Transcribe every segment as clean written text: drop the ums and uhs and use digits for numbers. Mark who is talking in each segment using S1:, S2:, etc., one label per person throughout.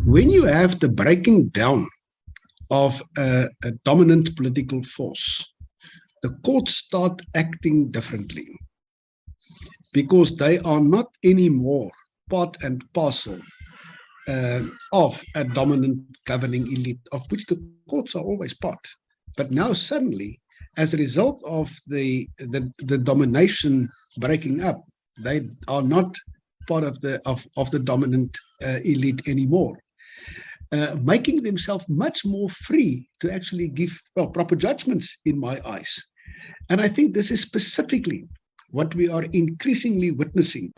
S1: when you have the breaking down of a dominant political force, the courts start acting differently because they are not anymore part and parcel of a dominant governing elite, of which the courts are always part. But now suddenly, as a result of the domination breaking up, they are not part of the dominant elite anymore, making themselves much more free to actually give proper judgments in my eyes. And I think this is specifically what we are increasingly witnessing.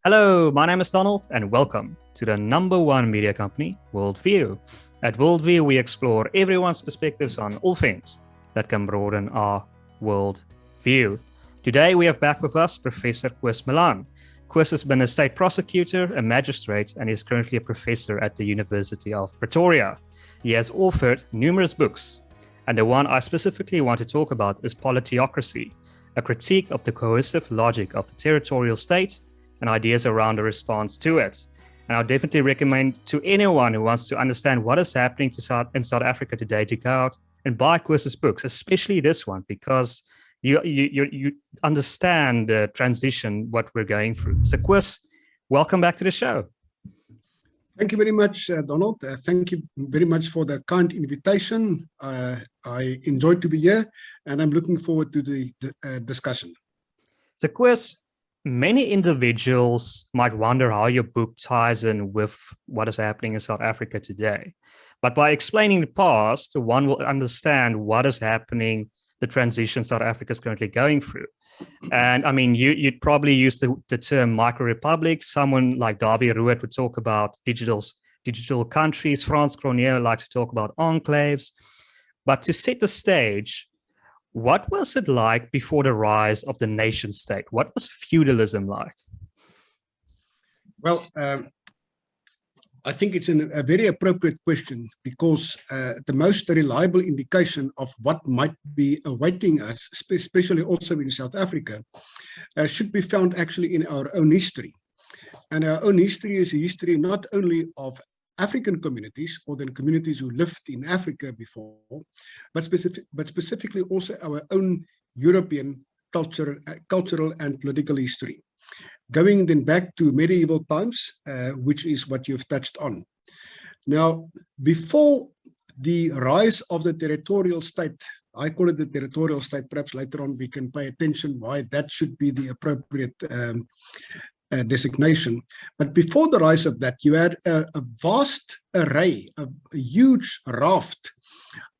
S2: Hello, my name is Donald, and welcome to the #1 media company, WorldView. At WorldView, we explore everyone's perspectives on all things that can broaden our worldview. Today, we have back with us Professor Koos Malan. Koos has been a state prosecutor, a magistrate, and is currently a professor at the University of Pretoria. He has authored numerous books, and the one I specifically want to talk about is Politiocracy, a critique of the coercive logic of the territorial state and ideas around a response to it. And I would definitely recommend to anyone who wants to understand what is happening in South Africa today to go out and buy Koos's books, especially this one, because you understand the transition, what we're going through. So Koos, welcome back to the show.
S1: Thank you very much, Donald. Thank you very much for the kind invitation. I enjoyed to be here, and I'm looking forward to the discussion.
S2: So Koos, many individuals might wonder how your book ties in with what is happening in South Africa today. But by explaining the past, one will understand what is happening, the transition South Africa is currently going through. And I mean, you'd probably use the term micro-republic. Someone like Dawie Ruet would talk about digital countries. Frans Cronje likes to talk about enclaves. But to set the stage, what was it like before the rise of the nation state? What was feudalism like?
S1: Well, I think it's a very appropriate question because the most reliable indication of what might be awaiting us, especially also in South Africa, should be found actually in our own history. And our own history is a history not only of African communities or then communities who lived in Africa before, but specifically also our own European cultural and political history, going then back to medieval times, which is what you've touched on. Now, before the rise of the territorial state, I call it the territorial state, perhaps later on we can pay attention why that should be the appropriate designation. But before the rise of that, you had a vast array, a huge raft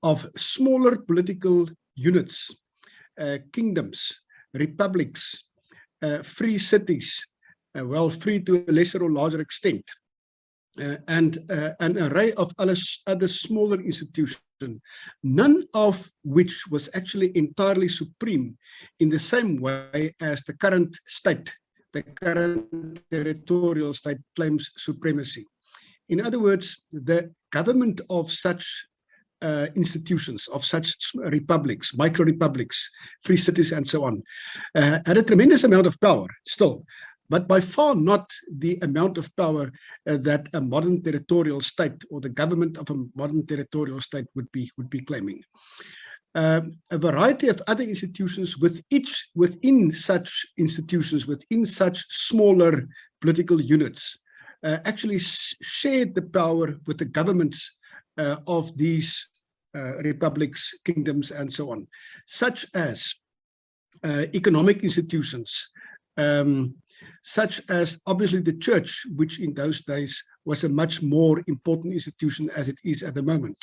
S1: of smaller political units, kingdoms, republics, free cities, free to a lesser or larger extent, and an array of other smaller institutions, none of which was actually entirely supreme in the same way as the current state. The current territorial state claims supremacy. In other words, the government of such institutions, of such republics, micro-republics, free cities, and so on, had a tremendous amount of power still, but by far not the amount of power that a modern territorial state or the government of a modern territorial state would be claiming. A variety of other institutions within such institutions, within such smaller political units, actually shared the power with the governments of these republics, kingdoms, and so on, such as economic institutions, such as obviously the church, which in those days was a much more important institution as it is at the moment.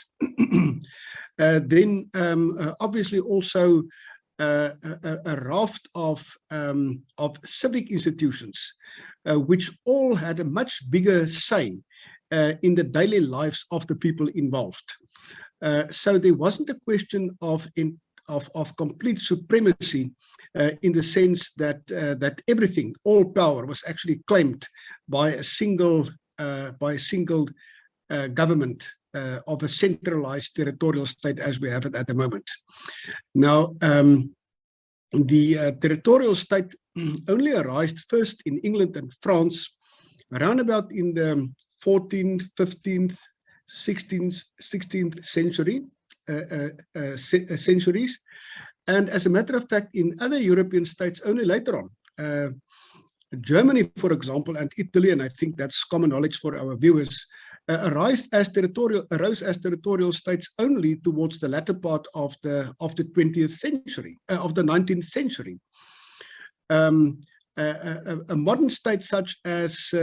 S1: Then obviously also a raft of civic institutions, which all had a much bigger say in the daily lives of the people involved. So there wasn't a question of complete supremacy in the sense that everything, all power, was actually claimed by a single government a centralized territorial state as we have it at the moment. Now, the territorial state only arose first in England and France around about in the 14th, 15th, 16th century, centuries. And as a matter of fact, in other European states only later on. Germany, for example, and Italy, and I think that's common knowledge for our viewers, arose as territorial states only towards the latter part of the 20th century, of the 19th century. A modern state such as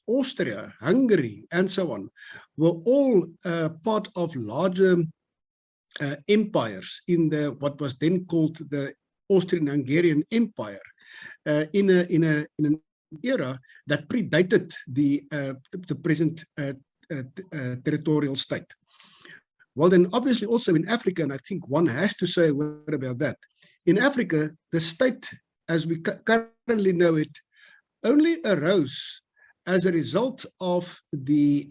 S1: Austria, Hungary, and so on, were all part of larger empires in what was then called the Austrian-Hungarian Empire, in an era that predated the present territorial state. Well, then obviously also in Africa, and I think one has to say a word about that. In Africa, the state, as we currently know it, only arose as a result of the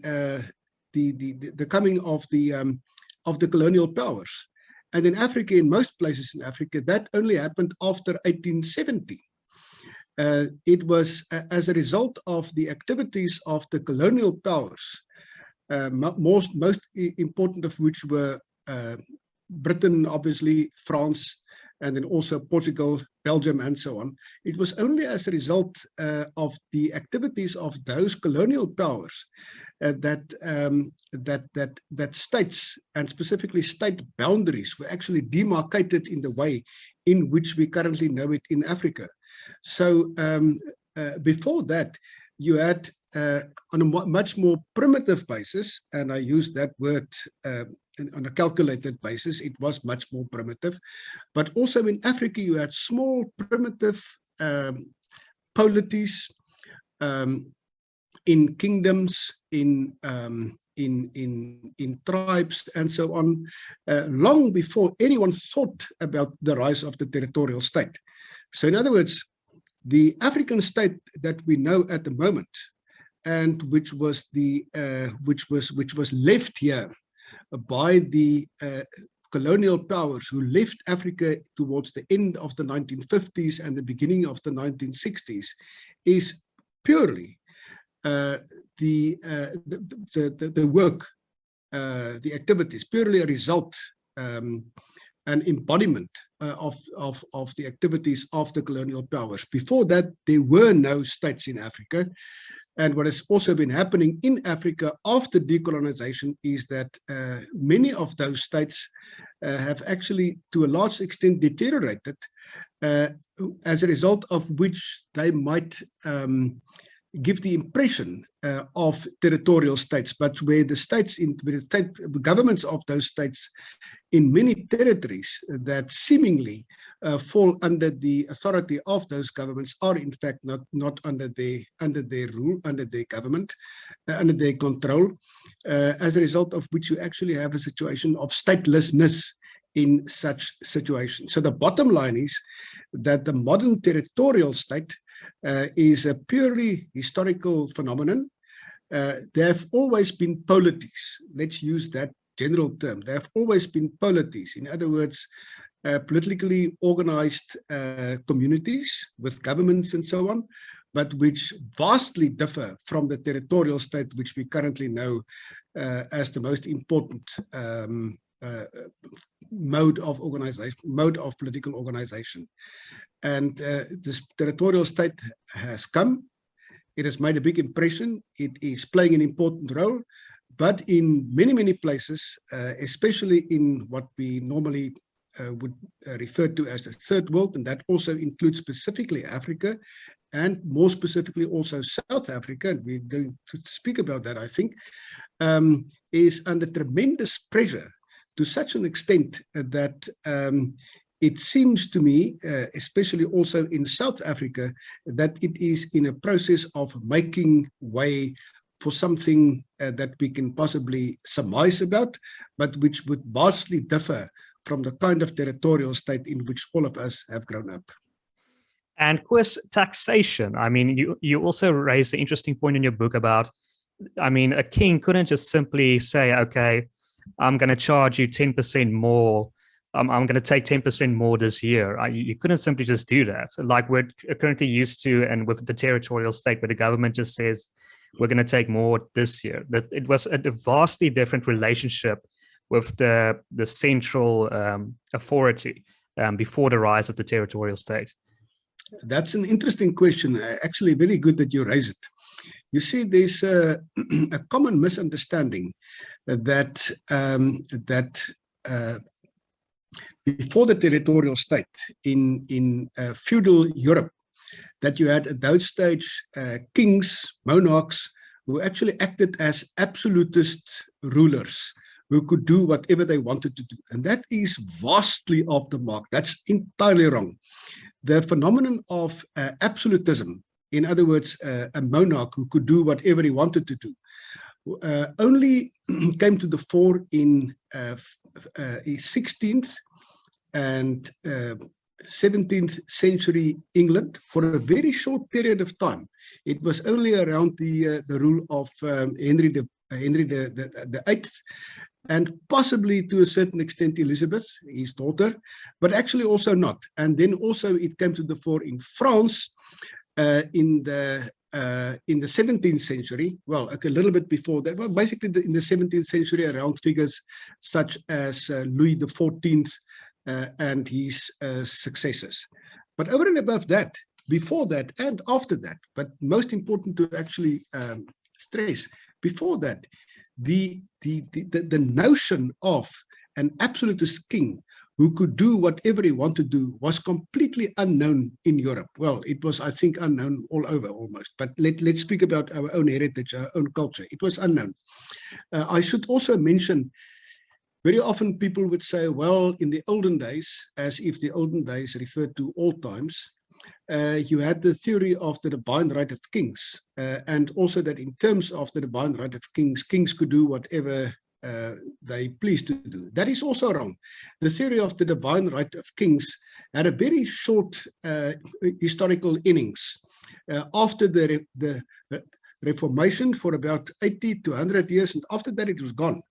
S1: coming of the colonial powers. And in Africa, in most places in Africa, that only happened after 1870. It was as a result of the activities of the colonial powers, most important of which were Britain, obviously, France, and then also Portugal, Belgium, and so on. It was only as a result of the activities of those colonial powers that states, and specifically state boundaries, were actually demarcated in the way in which we currently know it in Africa. So before that, you had on a much more primitive basis, and I use that word on a calculated basis, it was much more primitive. But also in Africa, you had small primitive polities in kingdoms, in tribes, and so on, long before anyone thought about the rise of the territorial state. So in other words, the African state that we know at the moment, and which was left here by the colonial powers who left Africa towards the end of the 1950s and the beginning of the 1960s, is purely the work, the activities, purely a result, an embodiment of the activities of the colonial powers. Before that, there were no states in Africa. And what has also been happening in Africa after decolonization is that many of those states have actually, to a large extent, deteriorated, as a result of which they might give the impression of territorial states, but where the states, the governments of those states in many territories that seemingly fall under the authority of those governments are in fact not under their rule, under their government, under their control, as a result of which you actually have a situation of statelessness in such situations. So the bottom line is that the modern territorial state is a purely historical phenomenon. There have always been polities. Let's use that general term. There have always been polities. In other words, politically organized communities with governments and so on, but which vastly differ from the territorial state, which we currently know as the most important mode of organization, mode of political organization. And this territorial state has come. It has made a big impression. It is playing an important role, but in many, many places, especially in what we normally would refer to as the third world, and that also includes specifically Africa, and more specifically also South Africa, and we're going to speak about that, I think, is under tremendous pressure to such an extent that it seems to me, especially also in South Africa, that it is in a process of making way for something that we can possibly surmise about, but which would vastly differ from the kind of territorial state in which all of us have grown up.
S2: And Koos, taxation. I mean, you also raised the interesting point in your book about I mean, a king couldn't just simply say, okay, I'm going to charge you 10% more. I'm going to take 10% more this year. You couldn't simply just do that, like we're currently used to, and with the territorial state, where the government just says, we're going to take more this year. That it was a vastly different relationship with the central authority before the rise of the territorial state.
S1: That's an interesting question. Actually, very good that you raise it. You see, there's a common misunderstanding that before the territorial state in feudal Europe, that you had at those stage kings, monarchs, who actually acted as absolutist rulers, who could do whatever they wanted to do. And that is vastly off the mark. That's entirely wrong. The phenomenon of absolutism, in other words, a monarch who could do whatever he wanted to do, only came to the fore in 16th and 17th century England for a very short period of time. It was only around the rule of Henry the Eighth, and possibly to a certain extent Elizabeth, his daughter, but actually also not. And then also it came to the fore in France in the 17th century. Well, okay, a little bit before that. Well, basically in the 17th century, around figures such as Louis XIV and his successors. But over and above that, before that and after that, but most important to actually stress, before that, the notion of an absolutist king who could do whatever he wanted to do was completely unknown in Europe. Well, it was, I think, unknown all over almost. But let's speak about our own heritage, our own culture. It was unknown. I should also mention, very often people would say, well, in the olden days, as if the olden days referred to all times, you had the theory of the divine right of kings, and also that in terms of the divine right of kings, kings could do whatever they pleased to do. That is also wrong. The theory of the divine right of kings had a very short historical innings. After the Reformation for about 80 to 100 years, and after that it was gone.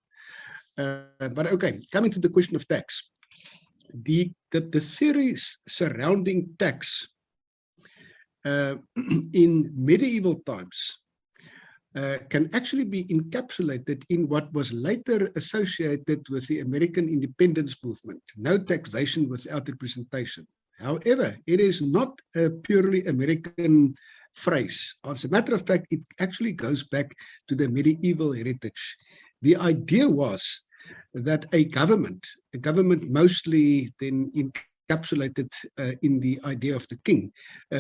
S1: But okay, coming to the question of tax. The theories surrounding tax in medieval times can actually be encapsulated in what was later associated with the American independence movement: no taxation without representation. However, it is not a purely American phrase. As a matter of fact, it actually goes back to the medieval heritage. The idea was that a government mostly then encapsulated in the idea of the king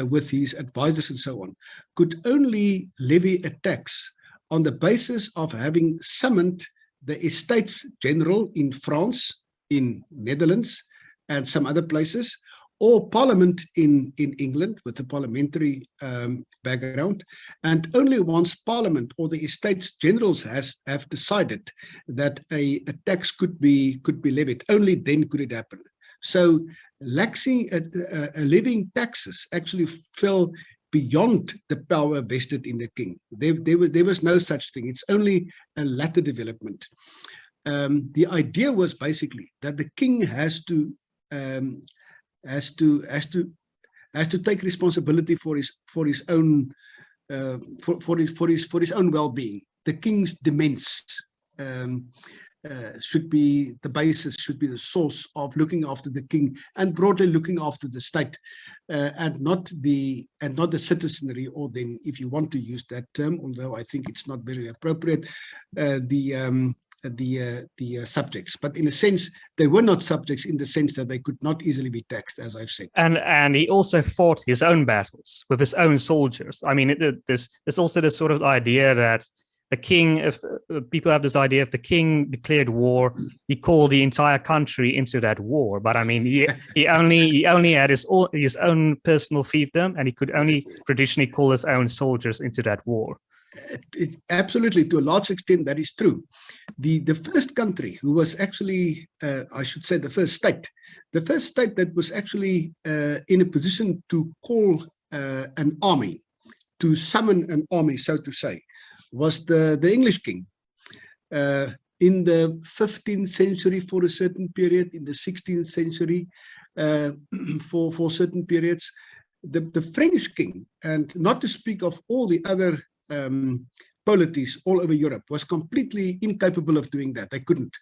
S1: with his advisors and so on, could only levy a tax on the basis of having summoned the Estates General in France, in Netherlands, and some other places, or Parliament in England with a parliamentary background. And only once Parliament or the Estates Generals have decided that a tax could be levied, only then could it happen. So levying taxes actually fell beyond the power vested in the king. There was no such thing. It's only a latter development. The idea was basically that the king has to take responsibility for his own well-being. The king's demesnes should be the basis, should be the source of looking after the king and broadly looking after the state, and not the citizenry, or then, if you want to use that term, although I think it's not very appropriate, the subjects. But in a sense, they were not subjects in the sense that they could not easily be taxed, as I've said.
S2: And he also fought his own battles with his own soldiers. I mean, there's also this sort of idea that the king, if people have this idea, if the king declared war, he called the entire country into that war. But I mean, he only had his own personal fiefdom, and he could only traditionally call his own soldiers into that war.
S1: Absolutely, to a large extent, that is true. The first country who was actually, I should say, the first state that was actually in a position to call an army, to summon an army, so to say, was the English king. In the 15th century for a certain period, in the 16th century for certain periods, the French king, and not to speak of all the other polities all over Europe, was completely incapable of doing that. They couldn't.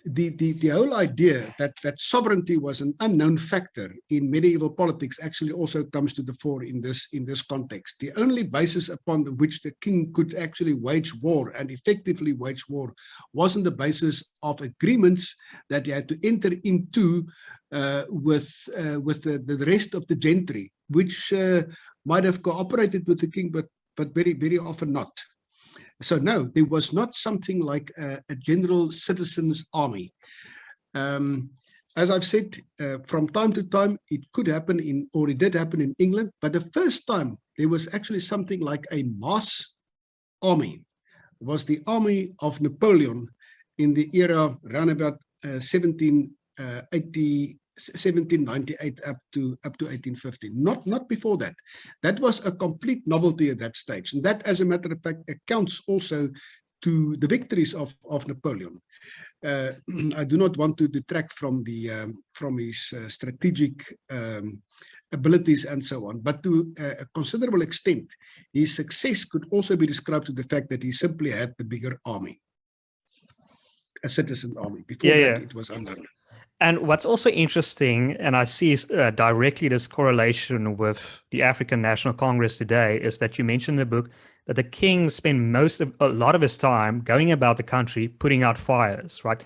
S1: The whole idea that sovereignty was an unknown factor in medieval politics actually also comes to the fore in this context. The only basis upon which the king could actually wage war and effectively wage war was on the basis of agreements that he had to enter into with the rest of the gentry, which might have cooperated with the king, but very, very often not. So no, there was not something like a general citizens' army. As I've said, from time to time, it could happen or it did happen in England, but the first time there was actually something like a mass army was the army of Napoleon in the era around about 1798 up to 1850. Not before that. That was a complete novelty at that stage, and that, as a matter of fact, accounts also to the victories of Napoleon. I do not want to detract from his strategic abilities and so on, but to a considerable extent, his success could also be described to the fact that he simply had the bigger army, a citizen army. Before that, it was unknown.
S2: And what's also interesting, and I see directly this correlation with the African National Congress today, is that you mentioned in the book that the king spent a lot of his time going about the country, putting out fires, right,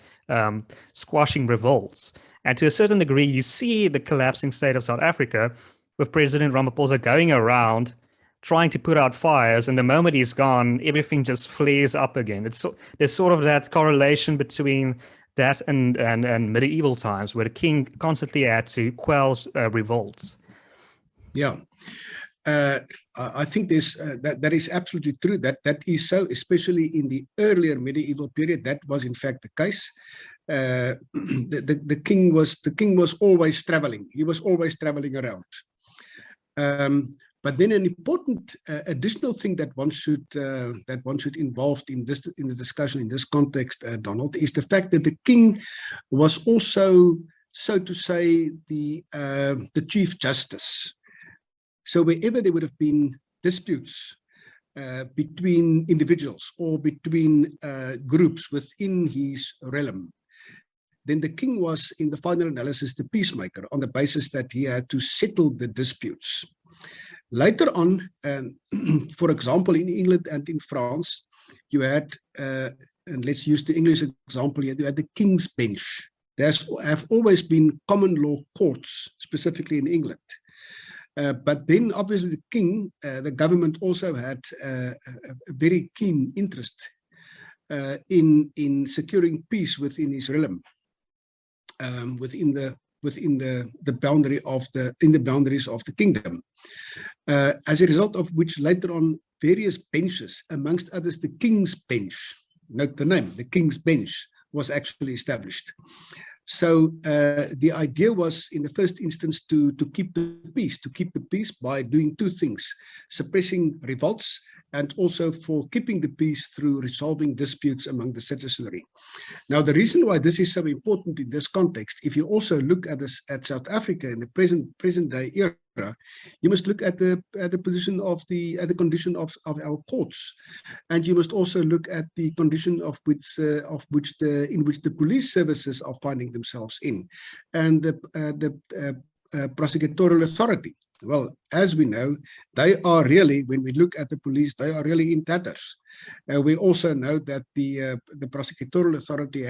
S2: squashing revolts. And to a certain degree, you see the collapsing state of South Africa with President Ramaphosa going around trying to put out fires, and the moment he's gone, everything just flares up again. There's sort of that correlation between that and medieval times, where the king constantly had to quell revolts. Yeah,
S1: I think that is absolutely true. That is so, especially in the earlier medieval period. That was in fact the case. The king was always traveling. He was always traveling around. But then an important additional thing that one should involve in the discussion in this context, Donald, is the fact that the king was also, so to say, the chief justice. So wherever there would have been disputes between individuals or between groups within his realm, then the king was, in the final analysis, the peacemaker, on the basis that he had to settle the disputes. Later on, for example, in England and in France, you had, and let's use the English example here, you had the King's Bench. There have always been common law courts, specifically in England. But then, obviously, the king, the government also had a very keen interest in securing peace within his realm, within the boundaries of the kingdom. As a result of which, later on, various benches, amongst others the King's Bench, note the name, the King's Bench, was actually established. So the idea was, in the first instance, to keep the peace by doing two things: suppressing revolts, and also for keeping the peace through resolving disputes among the citizenry. Now, the reason why this is so important in this context, if you also look at South Africa in the present day era, you must look at the position of the condition of our courts, and you must also look at the condition in which the police services are finding themselves in, and the prosecutorial authority. Well, as we know, they are really, when we look at the police, they are really in tatters. We also know that the prosecutorial authority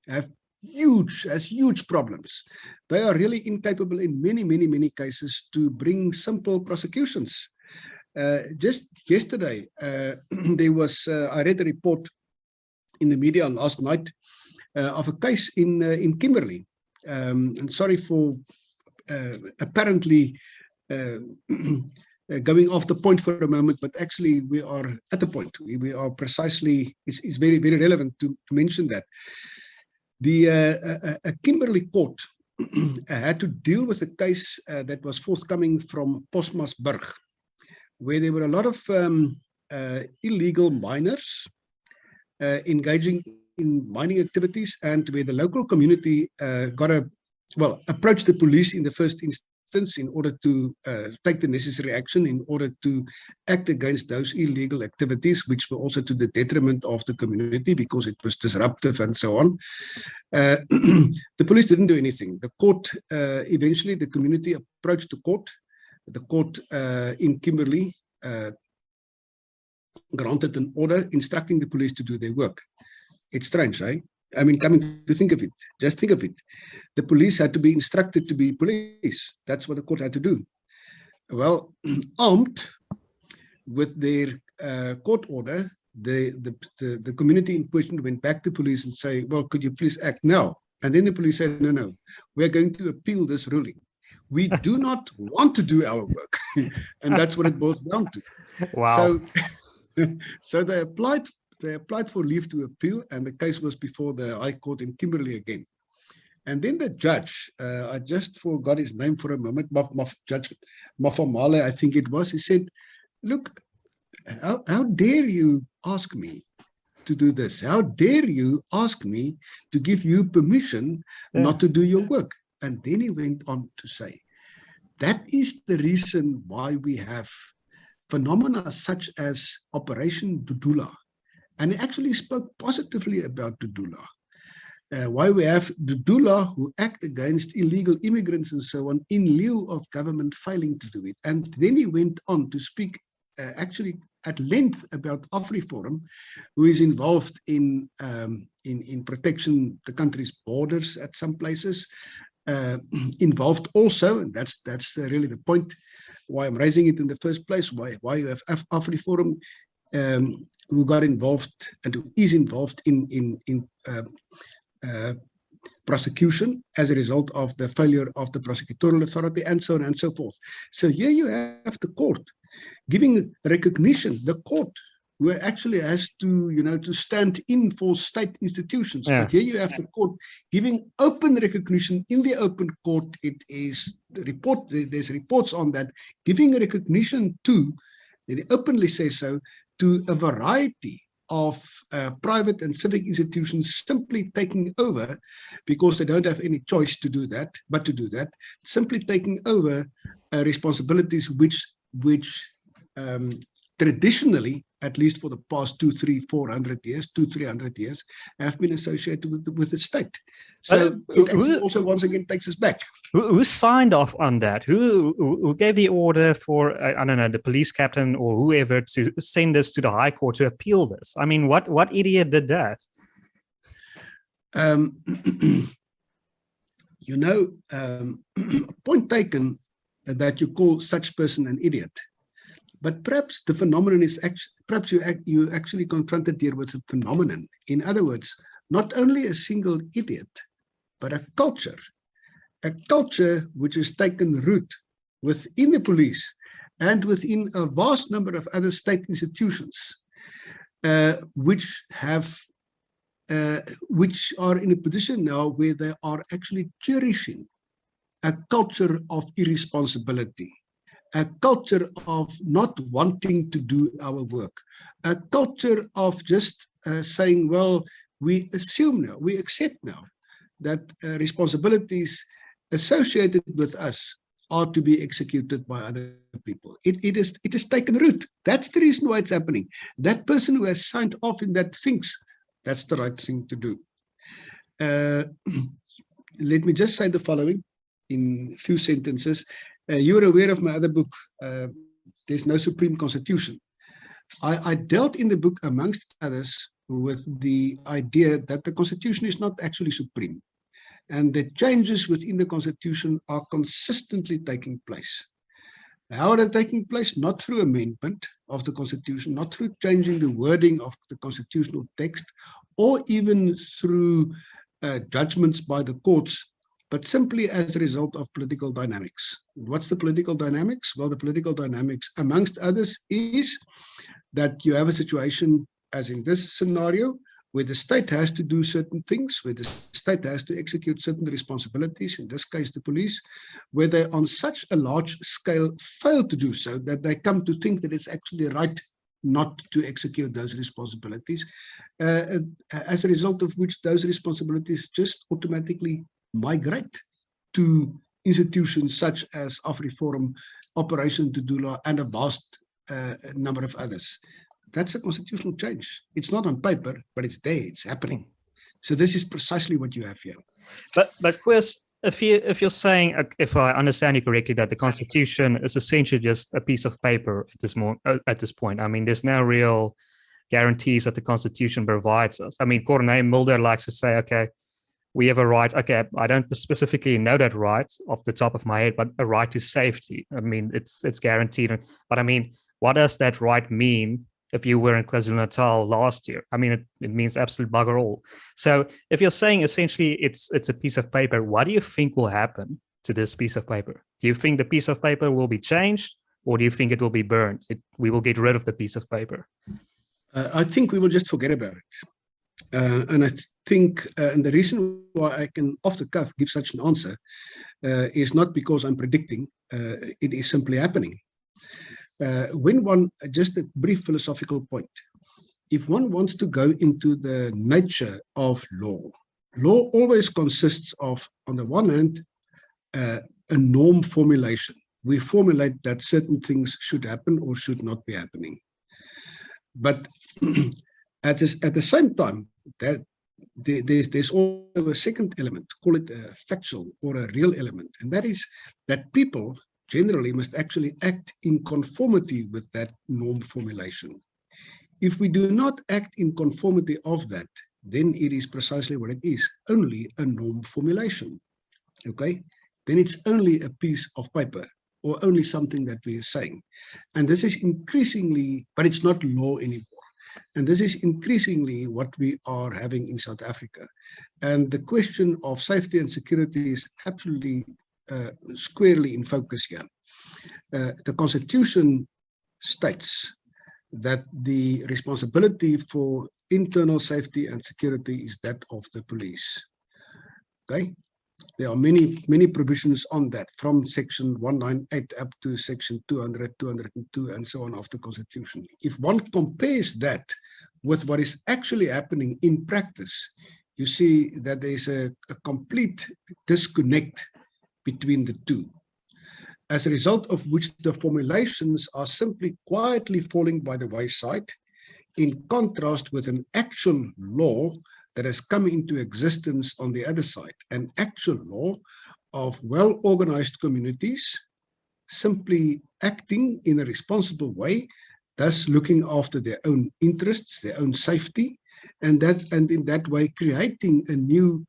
S1: has huge problems. They are really incapable in many cases to bring simple prosecutions. Just yesterday, there was I read a report in the media last night of a case in Kimberley. And sorry for apparently going off the point for a moment, but actually we are at the point. We are precisely, it's very relevant to mention that. A Kimberley court had to deal with a case that was forthcoming from Postmasburg, where there were a lot of illegal miners engaging in mining activities, and where the local community approached the police in the first instance in order to take the necessary action in order to act against those illegal activities, which were also to the detriment of the community because it was disruptive and so on. The police didn't do anything. The court, eventually the community approached the court. The court in Kimberley granted an order instructing the police to do their work. It's strange, eh? I mean, coming to think of it, just think of it. The police had to be instructed to be police. That's what the court had to do. Well, armed with their court order, the community in question went back to police and say, well, could you please act now? And then the police said, no, we're going to appeal this ruling. We do not want to do our work. And that's what it boils down to.
S2: Wow.
S1: So they applied for leave to appeal, and the case was before the High Court in Kimberley again. And then the judge, I just forgot his name for a moment, Judge Mafamale, I think it was, he said, look, how dare you ask me to do this? How dare you ask me to give you permission not to do your work? And then he went on to say, that is the reason why we have phenomena such as Operation Dudula. And he actually spoke positively about Dudula. Why we have Dudula who act against illegal immigrants and so on in lieu of government failing to do it. And then he went on to speak actually at length about AfriForum, who is involved in protection the country's borders at some places, involved also, and that's really the point why I'm raising it in the first place, why you have AfriForum who got involved and who is involved in prosecution as a result of the failure of the prosecutorial authority and so on and so forth. So here you have the court giving recognition, the court who actually has to, to stand in for state institutions. Yeah. But here you have the court giving open recognition in the open court. It is the report, there's reports on that, giving recognition to, they openly say so, to a variety of private and civic institutions simply taking over because they don't have any choice to do that, but to do that, simply taking over responsibilities which traditionally, at least for the past 300 years, have been associated with the state. So it actually also once again takes us back.
S2: Who signed off on that? Who gave the order for, I don't know, the police captain or whoever to send this to the High Court to appeal this? I mean, what idiot did that?
S1: Point taken that you call such person an idiot. But perhaps the phenomenon is actually, perhaps you actually confronted here with a phenomenon. In other words, not only a single idiot, but a culture which has taken root within the police and within a vast number of other state institutions, which are in a position now where they are actually cherishing a culture of irresponsibility, a culture of not wanting to do our work, a culture of just saying, well, we assume now, we accept now that responsibilities associated with us are to be executed by other people. It is taken root. That's the reason why it's happening. That person who has signed off in that thinks that's the right thing to do. Let me just say the following in a few sentences. You're aware of my other book, There's No Supreme Constitution. I dealt in the book, amongst others, with the idea that the Constitution is not actually supreme, and that changes within the Constitution are consistently taking place. How are they taking place? Not through amendment of the Constitution, not through changing the wording of the constitutional text, or even through judgments by the courts, but simply as a result of political dynamics. What's the political dynamics? Well, the political dynamics, amongst others, is that you have a situation, as in this scenario, where the state has to do certain things, where the state has to execute certain responsibilities, in this case the police, where they on such a large scale fail to do so that they come to think that it's actually right not to execute those responsibilities, as a result of which those responsibilities just automatically migrate to institutions such as AfriForum, Operation Tudula, and a vast number of others. That's a constitutional change. It's not on paper, but it's there, it's happening. So this is precisely what you have here.
S2: But Koos, if you're saying, if I understand you correctly, that the Constitution is essentially just a piece of paper at this point. I mean, there's no real guarantees that the Constitution provides us. I mean, Corneille Mulder likes to say, okay, we have a right. Okay, I don't specifically know that right off the top of my head, but a right to safety. I mean, it's guaranteed. But I mean, what does that right mean? If you were in KwaZulu-Natal last year, I mean, it means absolute bugger all. So if you're saying essentially it's a piece of paper, what do you think will happen to this piece of paper? Do you think the piece of paper will be changed, or do you think it will be burned? We will get rid of the piece of paper.
S1: I think we will just forget about it. And I think, and the reason why I can off the cuff give such an answer is not because I'm predicting, it is simply happening. Just a brief philosophical point, if one wants to go into the nature of law always consists of, on the one hand, a norm formulation. We formulate that certain things should happen or should not be happening. But at the same time, that there's also a second element, call it a factual or a real element, and that is that people generally must actually act in conformity with that norm formulation. If we do not act in conformity of that, then it is precisely what it is, only a norm formulation. Okay? Then it's only a piece of paper or only something that we are saying. And this is increasingly, but it's not law anymore. And this is increasingly what we are having in South Africa. And the question of safety and security is absolutely squarely in focus here. The Constitution states that the responsibility for internal safety and security is that of the police. Okay, there are many provisions on that, from section 198 up to section 200, 202, and so on of the Constitution. If one compares that with what is actually happening in practice, you see that there's a complete disconnect between the two, as a result of which the formulations are simply quietly falling by the wayside, in contrast with an actual law that has come into existence on the other side, an actual law of well-organized communities simply acting in a responsible way, thus looking after their own interests, their own safety, and in that way creating a new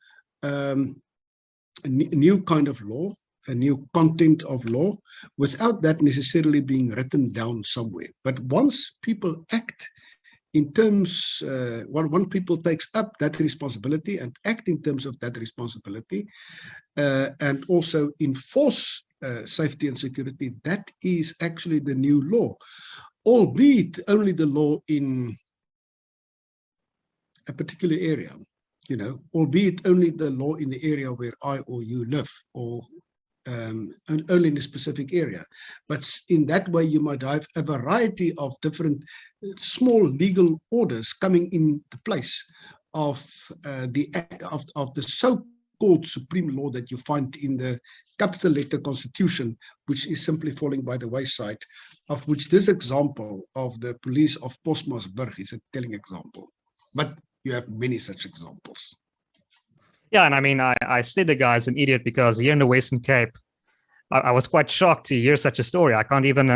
S1: kind of law, a new content of law, without that necessarily being written down somewhere. But once people act in terms, once people takes up that responsibility and act in terms of that responsibility, and also enforce safety and security, that is actually the new law, albeit only the law in a particular area. You know, albeit only the law in the area where I or you live, or only in a specific area. But in that way, you might have a variety of different small legal orders coming in the place of the so-called supreme law that you find in the capital letter Constitution, which is simply falling by the wayside, of which this example of the police of Postmasburg is a telling example. But you have many such examples.
S2: Yeah, and I mean, I said the guy's an idiot because here in the Western Cape, I was quite shocked to hear such a story. I can't even,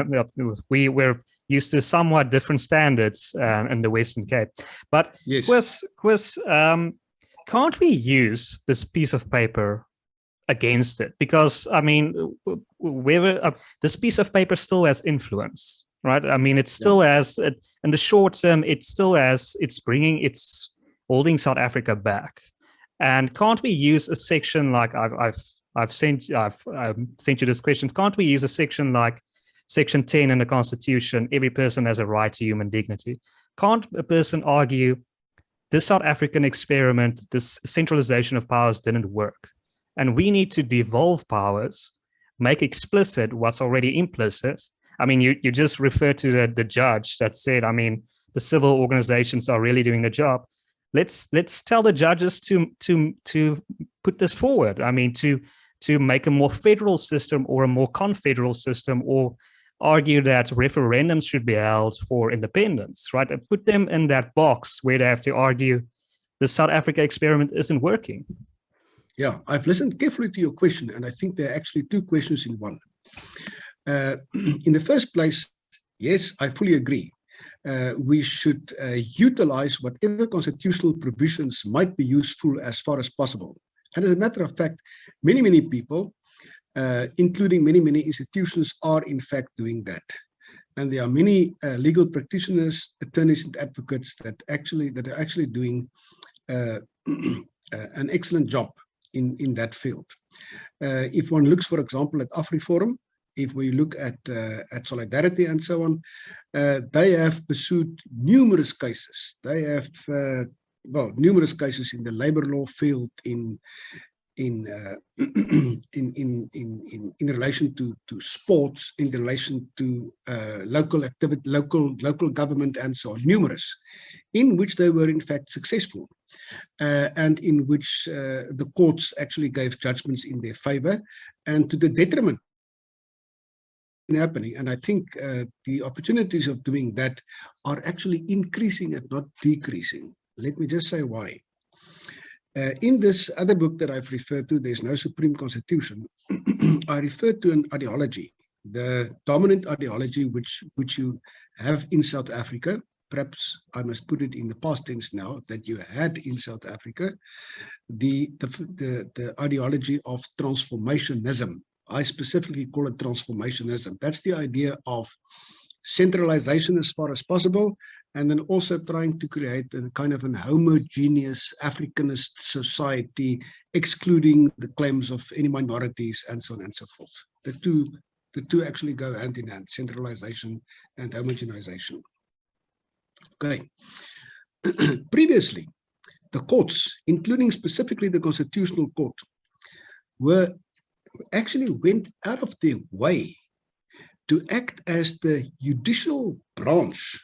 S2: we were used to somewhat different standards in the Western Cape. But
S1: yes.
S2: Koos, can't we use this piece of paper against it? Because, I mean, this piece of paper still has influence, right? I mean, it still has, in the short term, it's holding South Africa back. And can't we use a section like I've sent you this question? Can't we use a section like Section 10 in the Constitution? Every person has a right to human dignity. Can't a person argue this South African experiment, this centralization of powers didn't work, and we need to devolve powers, make explicit what's already implicit? I mean, you just referred to the judge that said, I mean, the civil organizations are really doing the job. Let's tell the judges to put this forward. I mean, to make a more federal system or a more confederal system, or argue that referendums should be held for independence, right? And put them in that box where they have to argue the South Africa experiment isn't working.
S1: Yeah, I've listened carefully to your question, and I think there are actually two questions in one. In the first place, yes, I fully agree. We should utilize whatever constitutional provisions might be useful as far as possible. And as a matter of fact, many people, including many institutions, are in fact doing that. And there are many legal practitioners, attorneys, and advocates that are actually doing an excellent job in that field. If one looks, for example, at AfriForum, if we look at Solidarity and so on, they have pursued numerous cases. They have numerous cases in the labor law field, in relation to sports, in relation to local activity, local government, and so on. Numerous, in which they were in fact successful, and in which the courts actually gave judgments in their favor, and to the detriment happening. And I think the opportunities of doing that are actually increasing and not decreasing. Let me just say why. In this other book that I've referred to, There's No Supreme Constitution, I referred to an ideology, the dominant ideology which you have in South Africa. Perhaps I must put it in the past tense now, that you had in South Africa, the ideology of transformationism. I specifically call it transformationism. That's the idea of centralization as far as possible, and then also trying to create a kind of an homogeneous Africanist society, excluding the claims of any minorities, and so on and so forth. The two actually go hand in hand, centralization and homogenization. Okay. Previously, the courts, including specifically the Constitutional Court, actually went out of their way to act as the judicial branch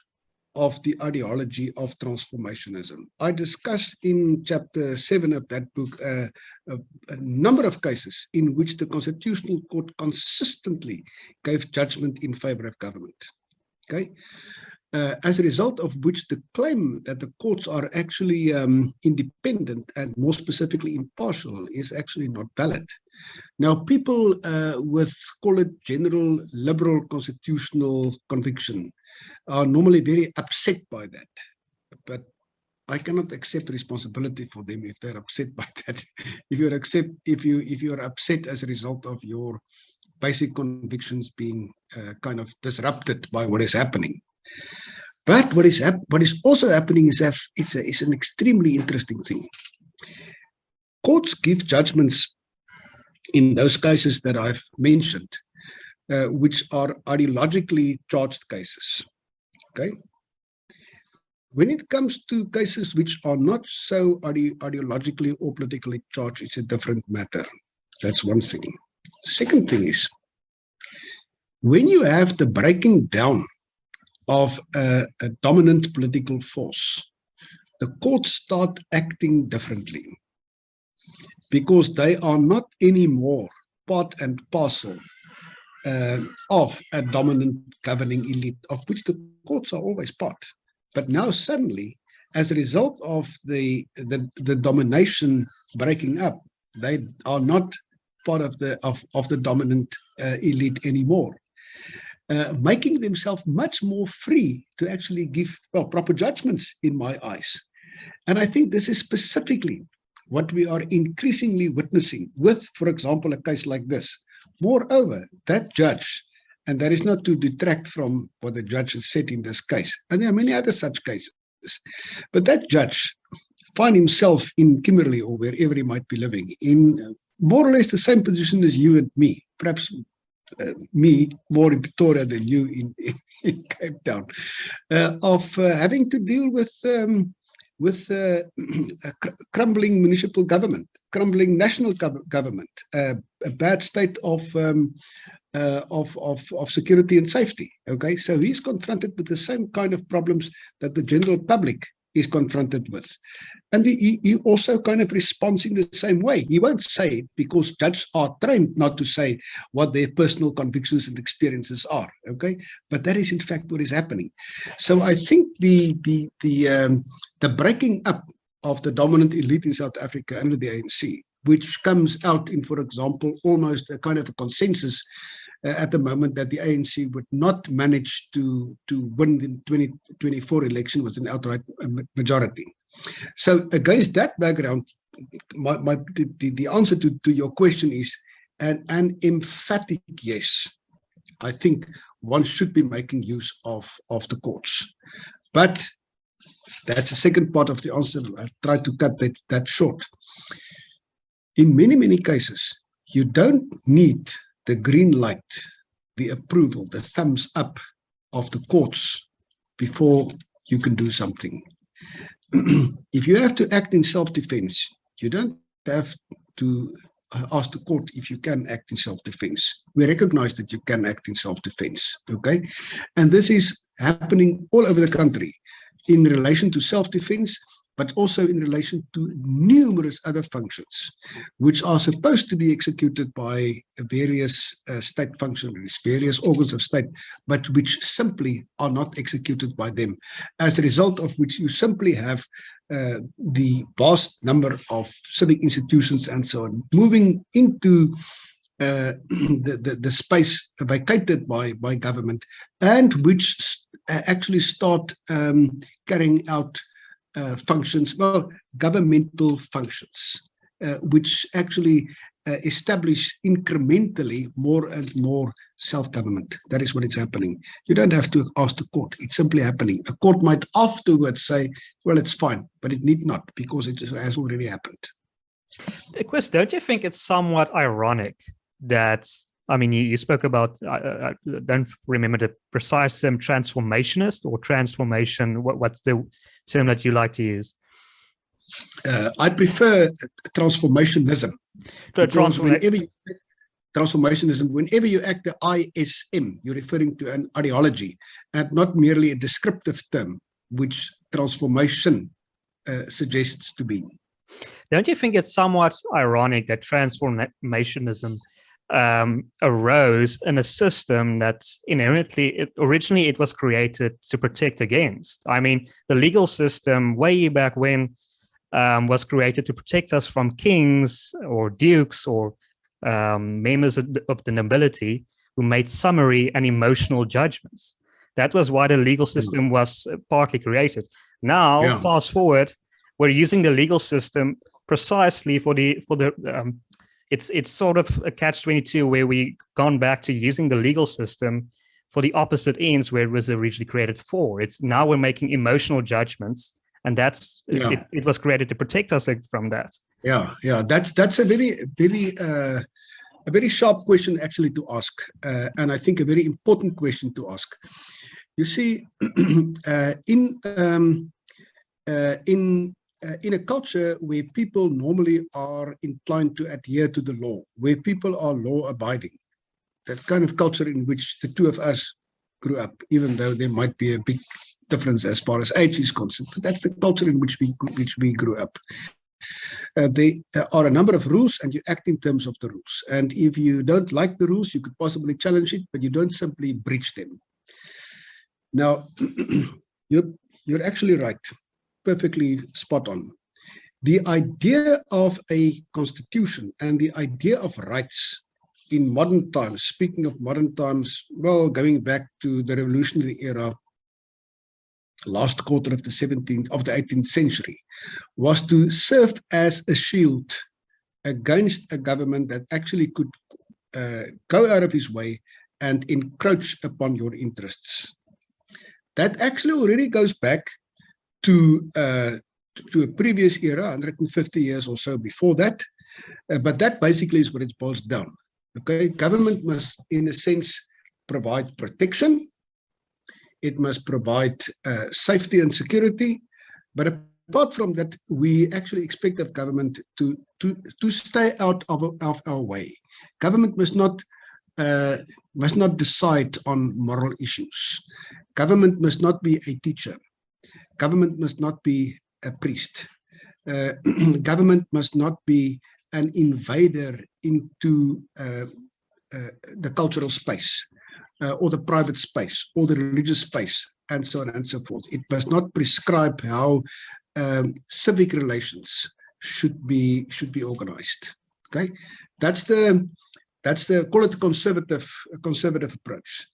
S1: of the ideology of transformationism. I discuss in chapter 7 of that book a number of cases in which the Constitutional Court consistently gave judgment in favor of government. Okay. As a result of which the claim that the courts are actually independent and more specifically impartial is actually not valid. Now, people with, call it, general liberal constitutional conviction are normally very upset by that. But I cannot accept responsibility for them if they're upset by that. If you're upset as a result of your basic convictions being kind of disrupted by what is happening. But what is also happening is that it's an extremely interesting thing. Courts give judgments in those cases that I've mentioned, which are ideologically charged cases. Okay. When it comes to cases which are not so ideologically or politically charged, it's a different matter. That's one thing. Second thing is, when you have the breaking down of a dominant political force, the courts start acting differently, because they are not anymore part and parcel of a dominant governing elite, of which the courts are always part. But now suddenly, as a result of the domination breaking up, they are not part of the dominant elite anymore. Making themselves much more free to actually give proper judgments in my eyes. And I think this is specifically what we are increasingly witnessing with, for example, a case like this. Moreover, that judge, and that is not to detract from what the judge has said in this case, and there are many other such cases, but that judge find himself in Kimberley or wherever he might be living in more or less the same position as you and me, perhaps me more in Pretoria than you in Cape Town, of having to deal with a crumbling municipal government, crumbling national government, a bad state of of security and safety. Okay, so he's confronted with the same kind of problems that the general public is confronted with, and he also kind of responds in the same way. He won't say it because judges are trained not to say what their personal convictions and experiences are. Okay, but that is in fact what is happening. So I think the breaking up of the dominant elite in South Africa under the ANC, which comes out in, for example, almost a kind of a consensus at the moment that the ANC would not manage to win the 2024 election with an outright majority. So against that background, the answer to your question is an emphatic yes. I think one should be making use of the courts. But that's the second part of the answer. I try to cut that short. In many cases, you don't need the green light, the approval, the thumbs up of the courts before you can do something. If you have to act in self-defense, you don't have to ask the court if you can act in self-defense. We recognize that you can act in self-defense, okay? And this is happening all over the country in relation to self-defense, but also in relation to numerous other functions, which are supposed to be executed by various state functionaries, various organs of state, but which simply are not executed by them, as a result of which you simply have the vast number of civic institutions and so on moving into the space vacated by government, and which actually start carrying out functions, well, governmental functions, which actually establish incrementally more and more self-government. That is what is happening. You don't have to ask the court. It's simply happening. A court might afterwards say, well, it's fine, but it need not, because it has already happened.
S2: Koos, don't you think it's somewhat ironic that, I mean, you spoke about, I don't remember the precise term, transformationist or transformation. What's the term that you like to use?
S1: I prefer transformationism. Transformationism, whenever you act the ISM, you're referring to an ideology and not merely a descriptive term, which transformation suggests to be.
S2: Don't you think it's somewhat ironic that transformationism arose in a system that inherently, originally it was created to protect against? I mean, the legal system way back when was created to protect us from kings or dukes or members of the nobility who made summary and emotional judgments. That was why the legal system was partly created. Now, fast forward, we're using the legal system precisely for the it's sort of a catch-22 where we gone back to using the legal system for the opposite ends where it was originally created for. It's now we're making emotional judgments, and that's it was created to protect us from that. That's a very sharp question actually to ask, and I think a very important question to ask. You see, in a culture where people normally are inclined to adhere to the law, where people are law-abiding, that kind of culture in which the two of us grew up, even though there might be a big difference as far as age is concerned, but that's the culture in which we grew up. There are a number of rules, and you act in terms of the rules. And if you don't like the rules, you could possibly challenge it, but you don't simply breach them. Now, you're actually right. Perfectly spot on. The idea of a constitution and the idea of rights in modern times, speaking of modern times, well, going back to the revolutionary era, last quarter of the 18th century, was to serve as a shield against a government that actually could go out of his way and encroach upon your interests. That actually already goes back to a previous era, 150 years or so before that, but that basically is what it boils down. Okay, government must, in a sense, provide protection. It must provide safety and security, but apart from that, we actually expect of government to stay out of our way. Government must not
S1: must not decide on moral issues. Government must not be a teacher. Government must not be a priest. Government must not be an invader into the cultural space, or the private space, or the religious space, and so on and so forth. It must not prescribe how civic relations should be organized. Okay, that's the call it conservative approach.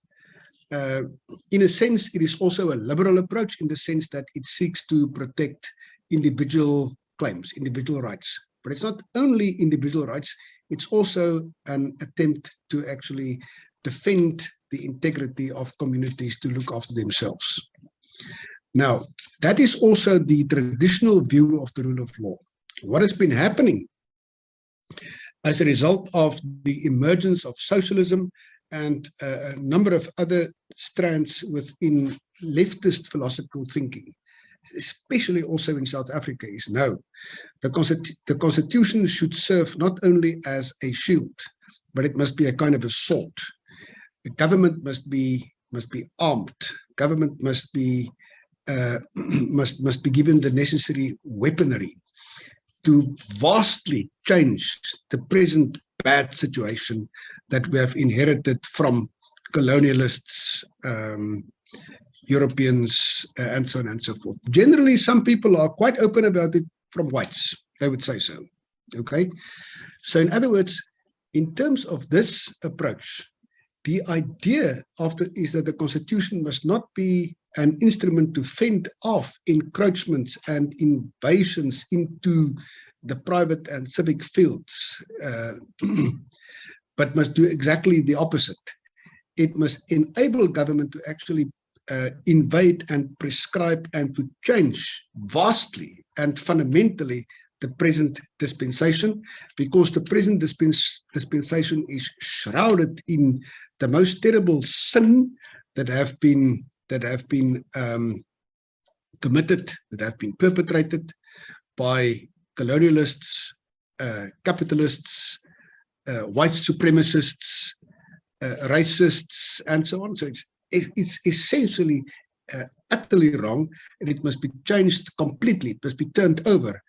S1: In a sense, it is also a liberal approach in the sense that it seeks to protect individual claims, individual rights. But it's not only individual rights, it's also an attempt to actually defend the integrity of communities to look after themselves. Now, that is also the traditional view of the rule of law. What has been happening as a result of the emergence of socialism and a number of other strands within leftist philosophical thinking, especially also in South Africa, is no. The Constitution should serve not only as a shield, but it must be a kind of a sword. The government must be armed. Government must be given the necessary weaponry to vastly change the present bad situation that we have inherited from colonialists, Europeans, and so on and so forth. Generally, some people are quite open about it from whites, they would say so. Okay, so in other words, in terms of this approach, the idea is that the Constitution must not be an instrument to fend off encroachments and invasions into the private and civic fields, but must do exactly the opposite. It must enable government to actually invade and prescribe and to change vastly and fundamentally the present dispensation, because the present dispensation is shrouded in the most terrible sin that have been committed, that have been perpetrated by colonialists, capitalists, white supremacists, racists, and so on. So it's essentially utterly wrong, and it must be changed completely. It must be turned over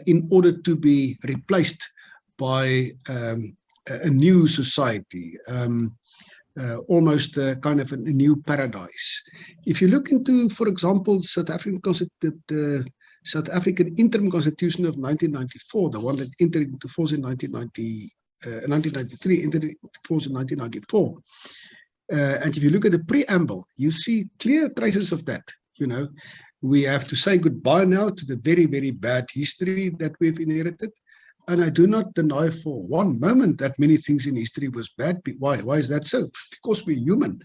S1: in order to be replaced by a new society, almost kind of a new paradise. If you look into, for example, the South African Interim Constitution of 1994, the one that entered into force in 1993, entered into force in 1994. And if you look at the preamble, you see clear traces of that. You know, we have to say goodbye now to the very, very bad history that we've inherited. And I do not deny for one moment that many things in history was bad. Why? Why is that so? Because we're human.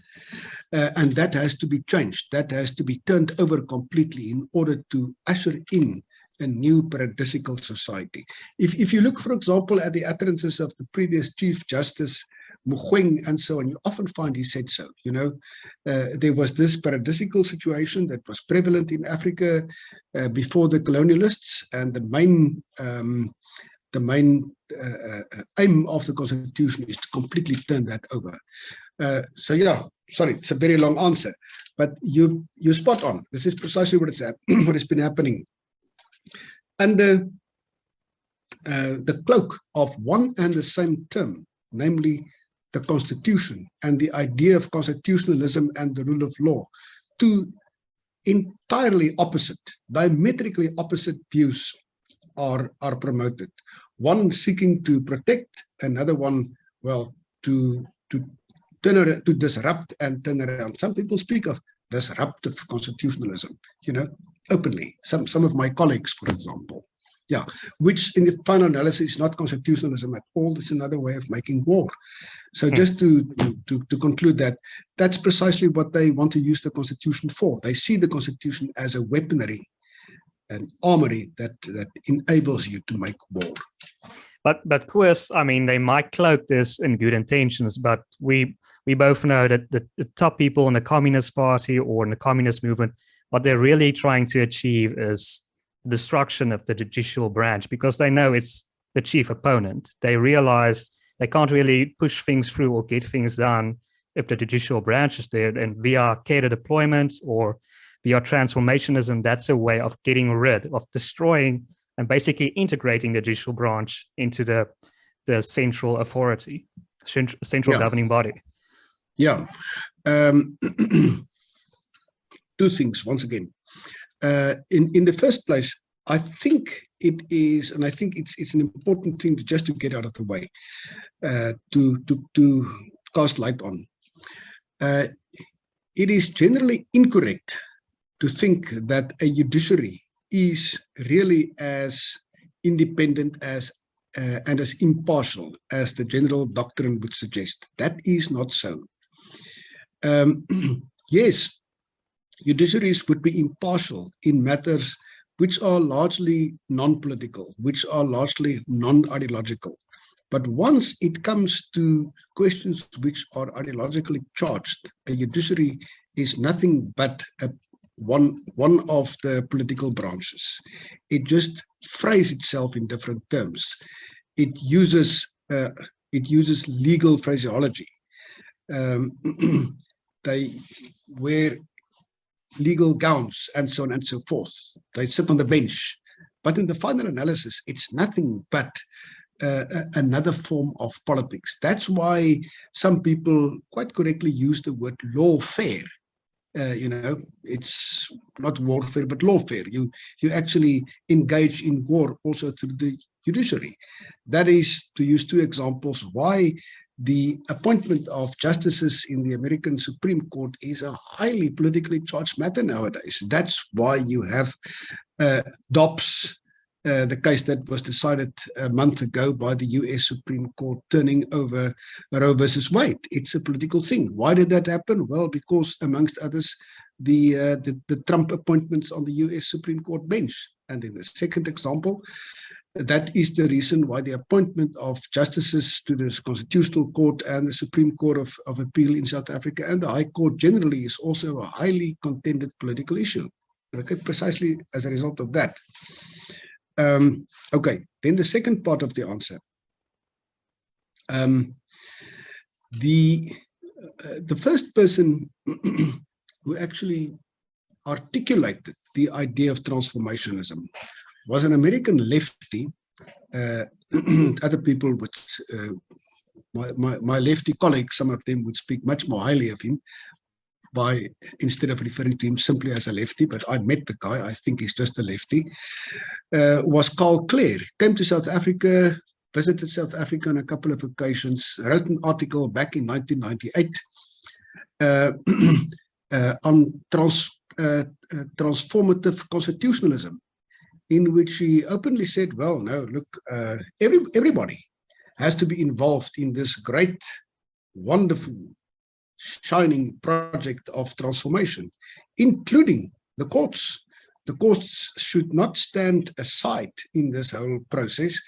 S1: And that has to be changed. That has to be turned over completely in order to usher in a new paradisical society. If you look, for example, at the utterances of the previous Chief Justice, Mogoeng, and so on, you often find he said so. You know, there was this paradisical situation that was prevalent in Africa before the colonialists, and the main aim of the Constitution is to completely turn that over. So yeah, sorry, it's a very long answer, but you're spot on. This is precisely what what has been happening. Under the cloak of one and the same term, namely the Constitution and the idea of constitutionalism and the rule of law, two entirely opposite, diametrically opposite views are promoted. One seeking to protect, another one, well, to disrupt and turn around. Some people speak of disruptive constitutionalism, you know, openly. Some of my colleagues, for example, yeah, which in the final analysis is not constitutionalism at all. It's another way of making war. So just to conclude that, that's precisely what they want to use the Constitution for. They see the Constitution as a weaponry, an armory that enables you to make war.
S2: But Koos, I mean, they might cloak this in good intentions, but we both know that the top people in the Communist Party or in the Communist movement, what they're really trying to achieve is destruction of the judicial branch, because they know it's the chief opponent. They realize they can't really push things through or get things done if the judicial branch is there. And via cadre deployments or via transformationism, that's a way of getting rid of destroying and basically integrating the judicial branch into the central authority, central governing body.
S1: Yeah. Two things, once again. In the first place, I think it is, and I think it's an important thing just to get out of the way, to cast light on. It is generally incorrect to think that a judiciary is really as independent as and as impartial as the general doctrine would suggest. That is not so. Yes, judiciaries would be impartial in matters which are largely non-political, which are largely non-ideological. But once it comes to questions which are ideologically charged, a judiciary is nothing but one of the political branches. It just phrases itself in different terms. It uses legal phraseology. They wear legal gowns and so on and so forth. They sit on the bench. But in the final analysis, it's nothing but another form of politics. That's why some people quite correctly use the word lawfare. It's not warfare, but lawfare. You actually engage in war also through the judiciary. That is, to use two examples, why the appointment of justices in the American Supreme Court is a highly politically charged matter nowadays. That's why you have Dobbs, the case that was decided a month ago by the US Supreme Court, turning over Roe versus Wade. It's a political thing. Why did that happen? Well, because amongst others, the Trump appointments on the US Supreme Court bench. And in the second example, that is the reason why the appointment of justices to the Constitutional Court and the Supreme Court of Appeal in South Africa and the High Court generally is also a highly contended political issue. Okay, precisely as a result of that. Okay, then the second part of the answer. The first person who actually articulated the idea of transformationism was an American lefty. Other people would, my lefty colleagues, some of them would speak much more highly of him instead of referring to him simply as a lefty, but I met the guy, I think he's just a lefty, was Carl Clare. Came to South Africa, visited South Africa on a couple of occasions, wrote an article back in 1998 on transformative constitutionalism, in which he openly said, well, no, look, everybody has to be involved in this great, wonderful, shining project of transformation, including the courts. The courts should not stand aside in this whole process.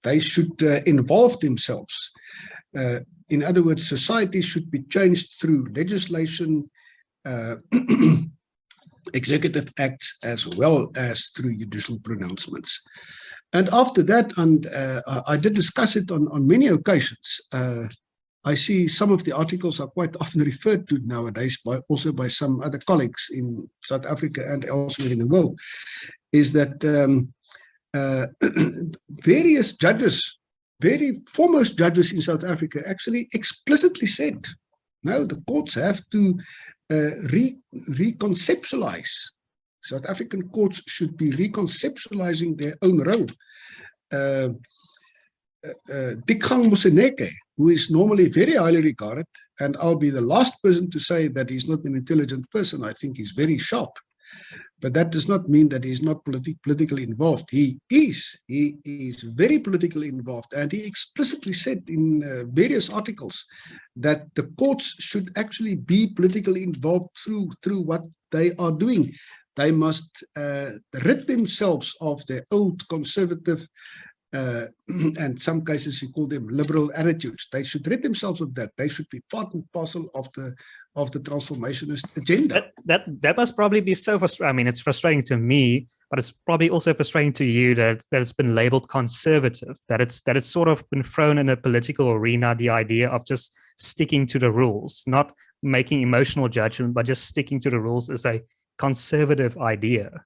S1: They should involve themselves. In other words, society should be changed through legislation, executive acts, as well as through judicial pronouncements. And after that, and I did discuss it on many occasions, I see some of the articles are quite often referred to nowadays also by some other colleagues in South Africa and elsewhere in the world, is that various judges, very foremost judges in South Africa actually explicitly said, no, the courts have to reconceptualize. South African courts should be reconceptualizing their own role. Dikgang Moseneke, who is normally very highly regarded, and I'll be the last person to say that he's not an intelligent person. I think he's very sharp, but that does not mean that he's not politically involved. He is very politically involved, and he explicitly said in various articles that the courts should actually be politically involved through what they are doing. They must rid themselves of their old conservative and some cases you call them liberal attitudes. They should rid themselves of that. They should be part and parcel of the transformationist agenda.
S2: That must probably be so frustrating. I mean, it's frustrating to me, but it's probably also frustrating to you that it's been labeled conservative, that it's sort of been thrown in a political arena, the idea of just sticking to the rules, not making emotional judgment, but just sticking to the rules is a conservative idea.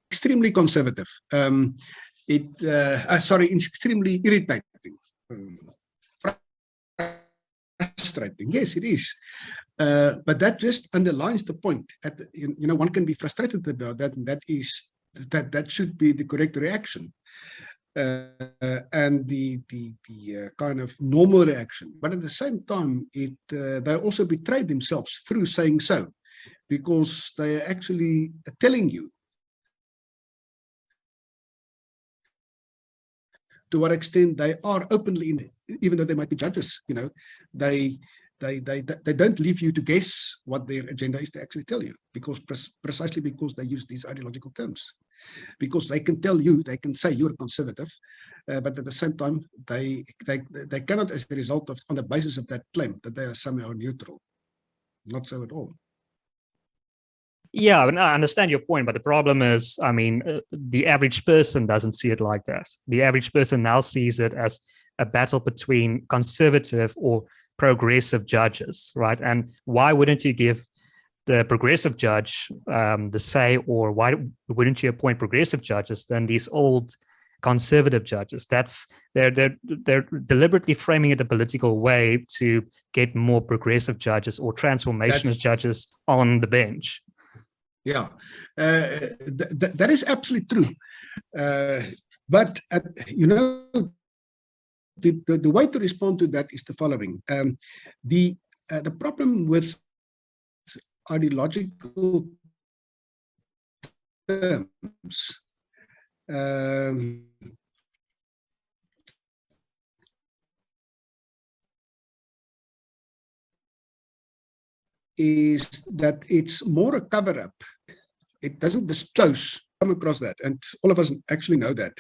S1: Extremely conservative. Extremely irritating. Frustrating. Yes, it is. But that just underlines the point. One can be frustrated about that, and that should be the correct reaction. And the kind of normal reaction. But at the same time, they also betray themselves through saying so, because they are actually telling you to what extent they are openly in, even though they might be judges. They don't leave you to guess what their agenda is. They actually tell you, precisely because they use these ideological terms. Because they can tell you, they can say you're conservative, but at the same time, they cannot, as a result of, on the basis of that claim, that they are somehow neutral. Not so at all.
S2: Yeah, I understand your point, but the problem is, I mean, the average person doesn't see it like that. The average person now sees it as a battle between conservative or progressive judges, right? And why wouldn't you give the progressive judge the say, or why wouldn't you appoint progressive judges than these old conservative judges? They're deliberately framing it a political way to get more progressive judges or transformationist judges on the bench.
S1: Yeah, that is absolutely true. But the way to respond to that is the following: the problem with ideological terms is that it's more a cover-up. It doesn't disclose. Come across that, and all of us actually know that.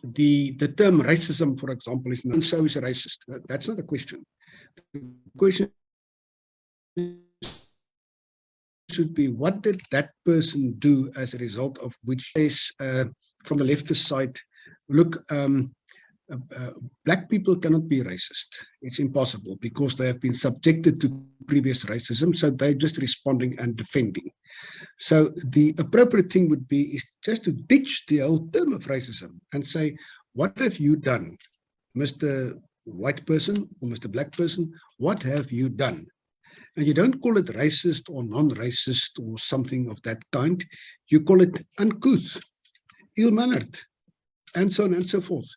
S1: The term racism, for example, is not so is a racist. That's not the question. The question should be, what did that person do as a result of which is, from the leftist side, look, black people cannot be racist. It's impossible, because they have been subjected to previous racism, so they're just responding and defending. So the appropriate thing would be is just to ditch the whole term of racism and say, what have you done, Mr. White person or Mr. Black person? What have you done? And you don't call it racist or non-racist or something of that kind. You call it uncouth, ill-mannered, and so on and so forth.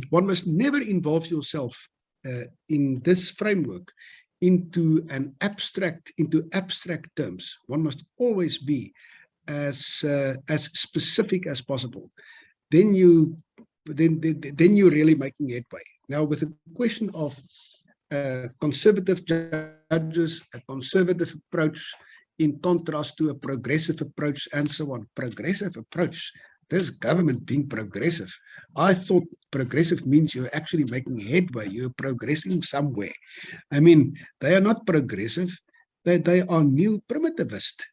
S1: One must never involve yourself in this framework into abstract terms. One must always be as specific as possible. Then you're really making headway. Now, with the question of conservative judges, a conservative approach in contrast to a progressive approach, and so on. Progressive approach. This government being progressive. I thought progressive means you're actually making headway. You're progressing somewhere. I mean, they are not progressive. They are new primitivist,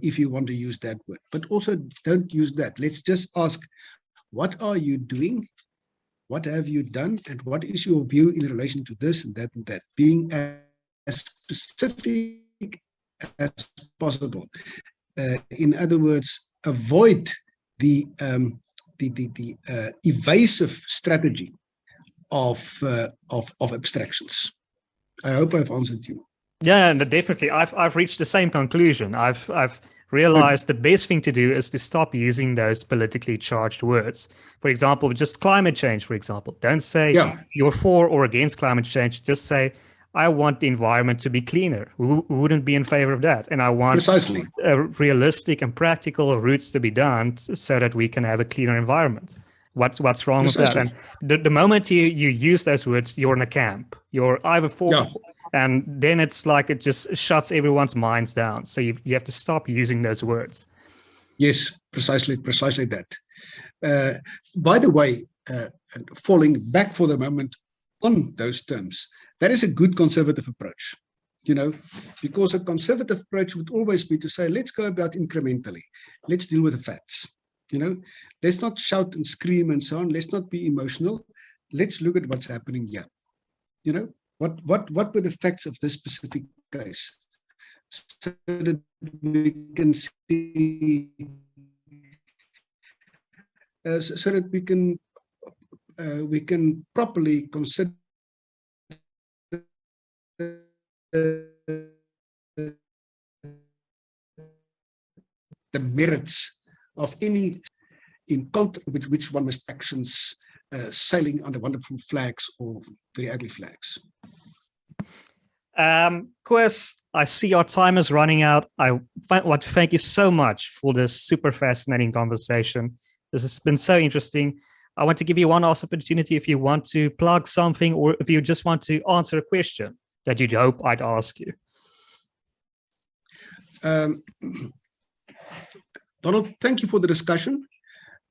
S1: if you want to use that word. But also don't use that. Let's just ask, what are you doing? What have you done? And what is your view in relation to this and that and that? Being as specific as possible. In other words, avoid the evasive strategy of abstractions. I hope I've answered you.
S2: Yeah, and definitely. I've reached the same conclusion. I've realized the best thing to do is to stop using those politically charged words. For example, just climate change, for example. Don't say you're for or against climate change. Just say, I want the environment to be cleaner. Who wouldn't be in favor of that? And I want
S1: precisely
S2: realistic and practical routes to be done so that we can have a cleaner environment. What's wrong with
S1: Precisely.
S2: that? And the moment you use those words, you're in a camp. You're either for,
S1: Yeah.
S2: and then it's like it just shuts everyone's minds down. So you have to stop using those words.
S1: Yes, precisely that. By the way, falling back for the moment on those terms, that is a good conservative approach, because a conservative approach would always be to say, let's go about incrementally. Let's deal with the facts. Let's not shout and scream and so on. Let's not be emotional. Let's look at what's happening here. What were the facts of this specific case, so that we can see, so that we can properly consider the merits of any which one must actions sailing under wonderful flags or very ugly flags.
S2: Koos, I see our time is running out. I want to thank you so much for this super fascinating conversation. This has been so interesting. I want to give you one last opportunity if you want to plug something, or if you just want to answer a question that you'd hope I'd ask you.
S1: Donald, thank you for the discussion.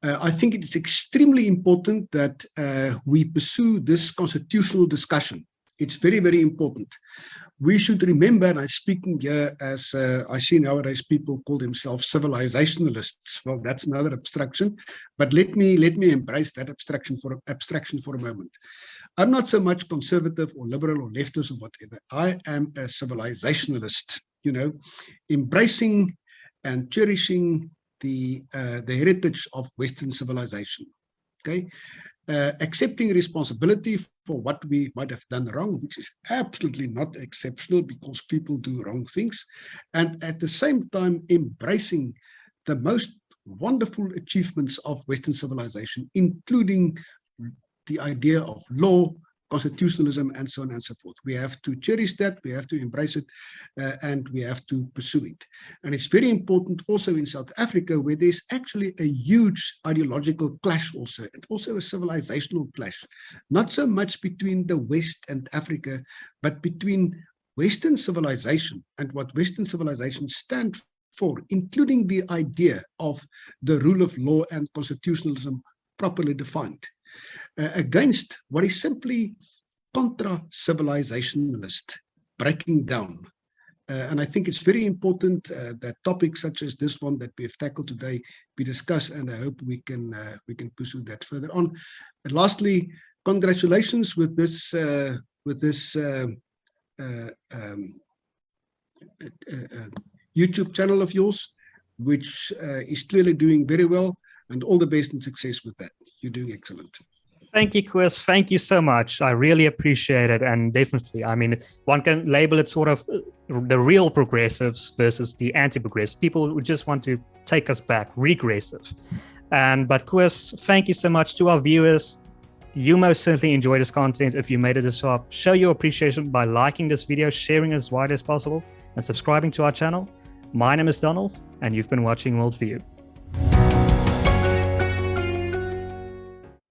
S1: I think it is extremely important that we pursue this constitutional discussion. It's very, very important. We should remember, and I'm speaking here as I see nowadays people call themselves civilizationalists. Well, that's another abstraction, but let me embrace that abstraction for a moment. I'm not so much conservative or liberal or leftist or whatever. I am a civilizationalist, embracing and cherishing the heritage of Western civilization. Okay, accepting responsibility for what we might have done wrong, which is absolutely not exceptional because people do wrong things, and at the same time embracing the most wonderful achievements of Western civilization, including the idea of law, constitutionalism, and so on and so forth. We have to cherish that, we have to embrace it, and we have to pursue it. And it's very important also in South Africa, where there's actually a huge ideological clash also, and also a civilizational clash, not so much between the West and Africa, but between Western civilization and what Western civilization stands for, including the idea of the rule of law and constitutionalism properly defined, against what is simply contra-civilizationalist, breaking down. And I think it's very important that topics such as this one that we have tackled today be discussed, and I hope we can pursue that further on. And lastly, congratulations with this YouTube channel of yours, which is clearly doing very well, and all the best and success with that. You're doing excellent.
S2: Thank you, Koos. Thank you so much. I really appreciate it. And definitely, I mean, one can label it sort of the real progressives versus the anti-progressives, people who just want to take us back, regressive. But Koos, thank you so much to our viewers. You most certainly enjoy this content. If you made it this far, show your appreciation by liking this video, sharing it as wide as possible, and subscribing to our channel. My name is Donald, and you've been watching WorldView.